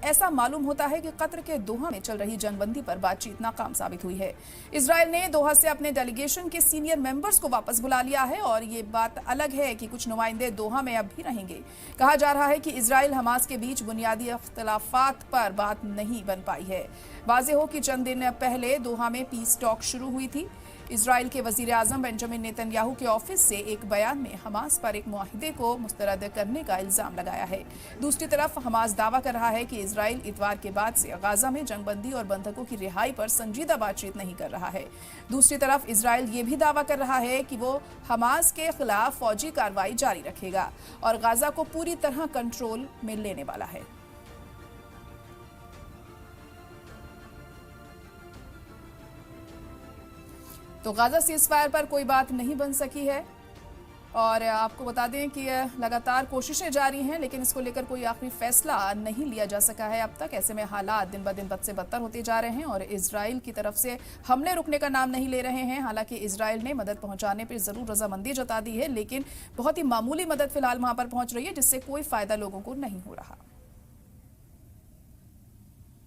ऐसा मालूम होता है कि कतर के दोहा में चल रही जंगबंदी पर बातचीत नाकाम साबित हुई है। इजराइल ने दोहा से अपने डेलीगेशन के सीनियर मेंबर्स को वापस बुला लिया है और ये बात अलग है कि कुछ नुमाइंदे दोहा में अब भी रहेंगे। कहा जा रहा है कि इजराइल हमास के बीच बुनियादी इख्तिलाफात पर बात नहीं बन पाई है। वाज़ेह हो कि चंद दिन पहले दोहा में पीस टॉक शुरू हुई थी। इजराइल के वजीर आजम बेंजामिन नेतन्याहू के ऑफिस से एक बयान में हमास पर एक मुआहिदे को मुस्तरद करने का इल्जाम लगाया है। दूसरी तरफ हमास दावा कर रहा है कि इजराइल इतवार के बाद से गाजा में जंगबंदी और बंधकों की रिहाई पर संजीदा बातचीत नहीं कर रहा है। दूसरी तरफ इजराइल ये भी दावा कर रहा है कि वो हमास के खिलाफ फौजी कार्रवाई जारी रखेगा और गाजा को पूरी तरह कंट्रोल में लेने वाला है। तो गाजा सीज़फायर पर कोई बात नहीं बन सकी है और आपको बता दें कि लगातार कोशिशें जारी हैं, लेकिन इसको लेकर कोई आखिरी फैसला नहीं लिया जा सका है अब तक। ऐसे में हालात दिन ब दिन बद से बदतर होते जा रहे हैं और इजराइल की तरफ से हमले रुकने का नाम नहीं ले रहे हैं। हालांकि इजराइल ने मदद पहुंचाने पर जरूर रजामंदी जता दी है, लेकिन बहुत ही मामूली मदद फिलहाल वहां पर पहुंच रही है, जिससे कोई फायदा लोगों को नहीं हो रहा।